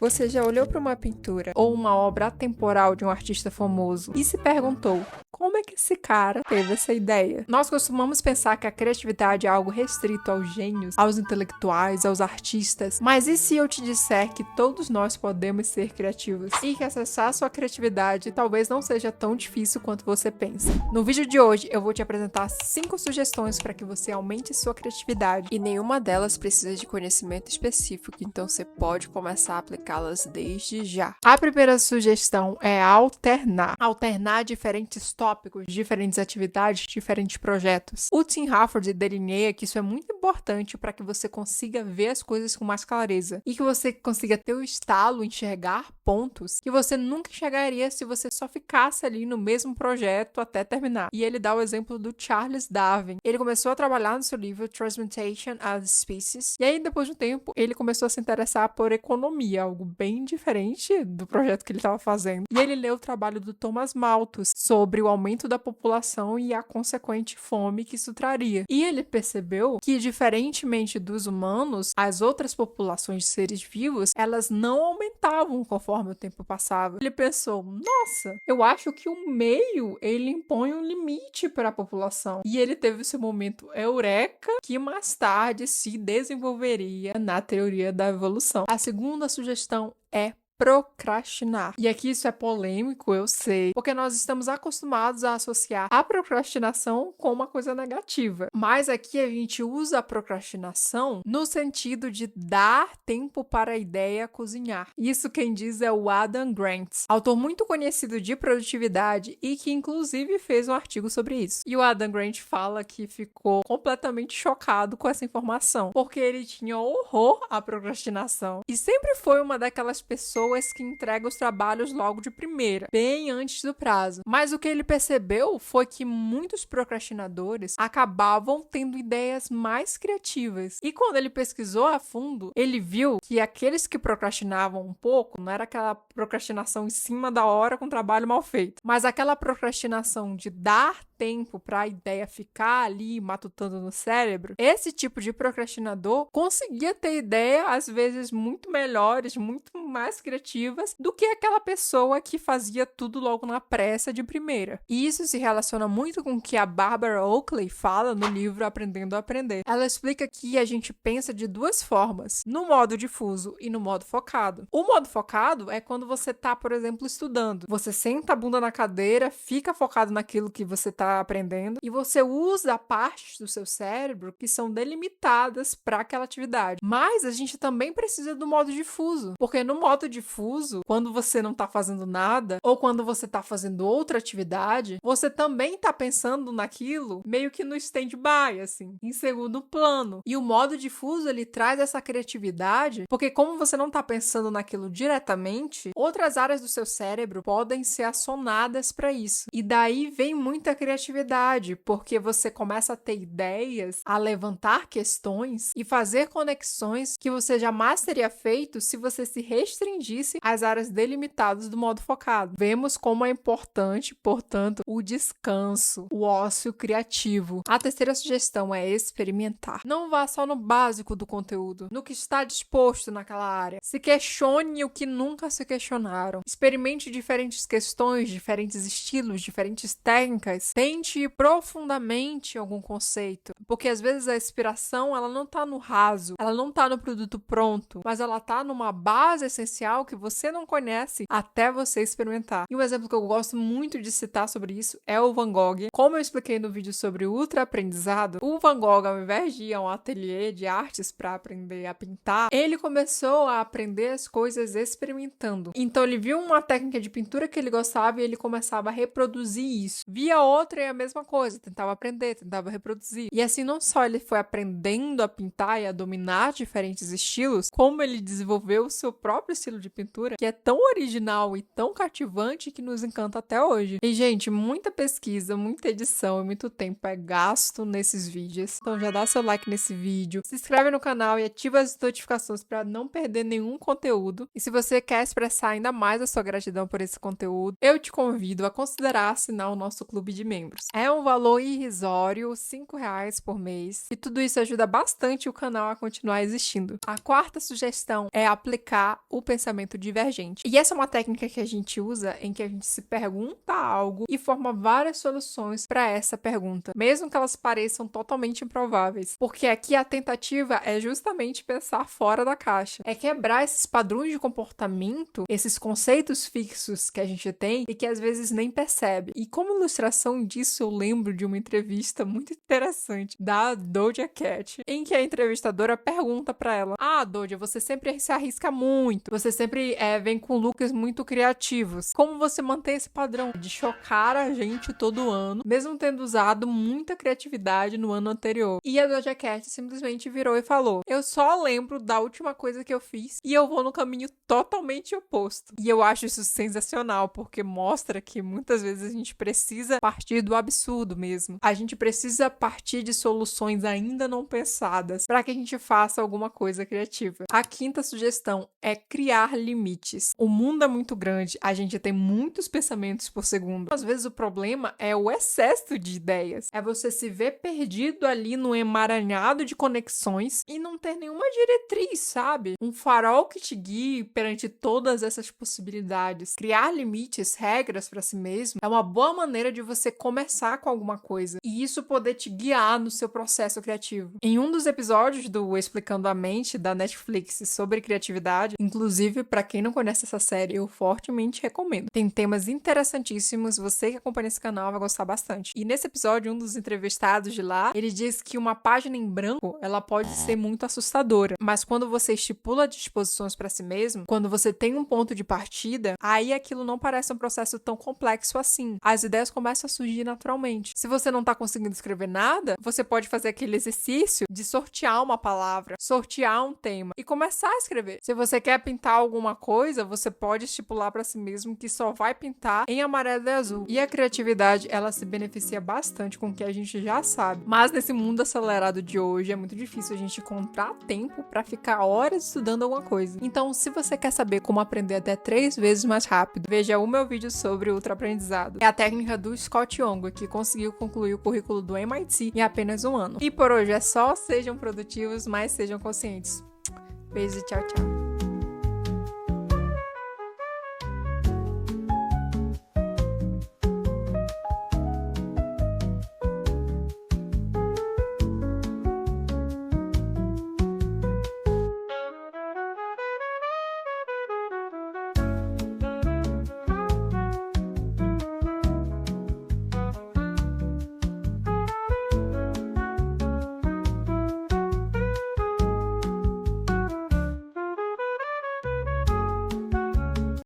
Você já olhou para uma pintura ou uma obra atemporal de um artista famoso e se perguntou: como é que esse cara teve essa ideia? Nós costumamos pensar que a criatividade é algo restrito aos gênios, aos intelectuais, aos artistas, mas e se eu te disser que todos nós podemos ser criativos e que acessar sua criatividade talvez não seja tão difícil quanto você pensa? No vídeo de hoje eu vou te apresentar 5 sugestões para que você aumente sua criatividade e nenhuma delas precisa de conhecimento específico, então você pode começar a aplicá-las desde já. A primeira sugestão é alternar diferentes tópicos, diferentes atividades, diferentes projetos. O Tim Harford delineia que isso é muito importante para que você consiga ver as coisas com mais clareza e que você consiga ter o estalo, enxergar pontos que você nunca enxergaria se você só ficasse ali no mesmo projeto até terminar. E ele dá o exemplo do Charles Darwin. Ele começou a trabalhar no seu livro Transmutation of Species e aí depois de um tempo ele começou a se interessar por economia, algo bem diferente do projeto que ele estava fazendo. E ele leu o trabalho do Thomas Malthus sobre o aumento da população e a consequente fome que isso traria. E ele percebeu que, diferentemente dos humanos, as outras populações de seres vivos, elas não aumentavam conforme o tempo passava. Ele pensou, nossa, eu acho que o meio, ele impõe um limite para a população. E ele teve esse momento eureka, que mais tarde se desenvolveria na teoria da evolução. A segunda sugestão é procrastinar. E aqui isso é polêmico, eu sei, porque nós estamos acostumados a associar a procrastinação com uma coisa negativa. Mas aqui a gente usa a procrastinação no sentido de dar tempo para a ideia cozinhar. Isso quem diz é o Adam Grant, autor muito conhecido de produtividade e que inclusive fez um artigo sobre isso. E o Adam Grant fala que ficou completamente chocado com essa informação, porque ele tinha horror à procrastinação e sempre foi uma daquelas pessoas que entrega os trabalhos logo de primeira, bem antes do prazo. Mas o que ele percebeu foi que muitos procrastinadores acabavam tendo ideias mais criativas. E quando ele pesquisou a fundo, ele viu que aqueles que procrastinavam um pouco, não era aquela procrastinação em cima da hora com trabalho mal feito, mas aquela procrastinação de dar tempo para a ideia ficar ali matutando no cérebro, esse tipo de procrastinador conseguia ter ideia às vezes muito melhores, muito mais criativas do que aquela pessoa que fazia tudo logo na pressa de primeira. E isso se relaciona muito com o que a Barbara Oakley fala no livro Aprendendo a Aprender. Ela explica que a gente pensa de duas formas, no modo difuso e no modo focado. O modo focado é quando você está, por exemplo, estudando. Você senta a bunda na cadeira, fica focado naquilo que você está aprendendo e você usa partes do seu cérebro que são delimitadas para aquela atividade. Mas a gente também precisa do modo difuso, porque no modo difuso, quando você não está fazendo nada ou quando você está fazendo outra atividade, você também está pensando naquilo meio que no stand-by, assim, em segundo plano. E o modo difuso, ele traz essa criatividade, porque como você não está pensando naquilo diretamente, outras áreas do seu cérebro podem ser acionadas para isso. E daí vem muita criatividade, porque você começa a ter ideias, a levantar questões e fazer conexões que você jamais teria feito se você se restringisse às áreas delimitadas do modo focado. Vemos como é importante, portanto, o descanso, o ócio criativo. A terceira sugestão é experimentar. Não vá só no básico do conteúdo, no que está disposto naquela área. Se questione o que nunca se questionaram. Experimente diferentes questões, diferentes estilos, diferentes técnicas. Tente profundamente algum conceito, porque às vezes a inspiração ela não está no raso, ela não está no produto pronto, mas ela está numa base essencial que você não conhece até você experimentar. E um exemplo que eu gosto muito de citar sobre isso é o Van Gogh. Como eu expliquei no vídeo sobre o ultra-aprendizado, o Van Gogh, ao invés de ir a um ateliê de artes para aprender a pintar, ele começou a aprender as coisas experimentando. Então ele viu uma técnica de pintura que ele gostava e ele começava a reproduzir isso. Via outra e a mesma coisa, tentava aprender, tentava reproduzir. E assim não só ele foi aprendendo a pintar e a dominar diferentes estilos, como ele desenvolveu o seu próprio estilo de pintura, que é tão original e tão cativante que nos encanta até hoje. E, gente, muita pesquisa, muita edição e muito tempo é gasto nesses vídeos. Então já dá seu like nesse vídeo, se inscreve no canal e ativa as notificações para não perder nenhum conteúdo. E se você quer expressar ainda mais a sua gratidão por esse conteúdo, eu te convido a considerar assinar o nosso clube de membros. membros. É um valor irrisório, R$5 por mês, e tudo isso ajuda bastante o canal a continuar existindo. A quarta sugestão é aplicar o pensamento divergente. E essa é uma técnica que a gente usa em que a gente se pergunta algo e forma várias soluções para essa pergunta, mesmo que elas pareçam totalmente improváveis. Porque aqui a tentativa é justamente pensar fora da caixa. É quebrar esses padrões de comportamento, esses conceitos fixos que a gente tem e que às vezes nem percebe. E como ilustração disso, eu lembro de uma entrevista muito interessante da Doja Cat, em que a entrevistadora pergunta para ela: Doja, você sempre se arrisca muito, você sempre vem com looks muito criativos. Como você mantém esse padrão de chocar a gente todo ano, mesmo tendo usado muita criatividade no ano anterior? E a Doja Cat simplesmente virou e falou: eu só lembro da última coisa que eu fiz e eu vou no caminho totalmente oposto. E eu acho isso sensacional, porque mostra que muitas vezes a gente precisa partir do absurdo mesmo. A gente precisa partir de soluções ainda não pensadas para que a gente faça alguma coisa criativa. A quinta sugestão é criar limites. O mundo é muito grande, a gente tem muitos pensamentos por segundo. Às vezes o problema é o excesso de ideias. É você se ver perdido ali no emaranhado de conexões e não ter nenhuma diretriz, sabe? Um farol que te guie perante todas essas possibilidades. Criar limites, regras para si mesmo é uma boa maneira de você começar com alguma coisa e isso poder te guiar no seu processo criativo. Em um dos episódios do Explicando a Mente da Netflix sobre criatividade, inclusive para quem não conhece essa série, eu fortemente recomendo. Tem temas interessantíssimos, você que acompanha esse canal vai gostar bastante. E nesse episódio, um dos entrevistados de lá, ele diz que uma página em branco, ela pode ser muito assustadora, mas quando você estipula disposições para si mesmo, quando você tem um ponto de partida, aí aquilo não parece um processo tão complexo assim. As ideias começam a surgir naturalmente. Se você não tá conseguindo escrever nada, você pode fazer aquele exercício de sortear uma palavra, sortear um tema e começar a escrever. Se você quer pintar alguma coisa, você pode estipular para si mesmo que só vai pintar em amarelo e azul. E a criatividade, ela se beneficia bastante com o que a gente já sabe. Mas nesse mundo acelerado de hoje, é muito difícil a gente encontrar tempo para ficar horas estudando alguma coisa. Então, se você quer saber como aprender até 3 vezes mais rápido, veja o meu vídeo sobre ultraaprendizado. É a técnica do Scott Young, que conseguiu concluir o currículo do MIT em apenas 1 ano. E por hoje é só, sejam produtivos, mas sejam conscientes. Beijo e tchau, tchau.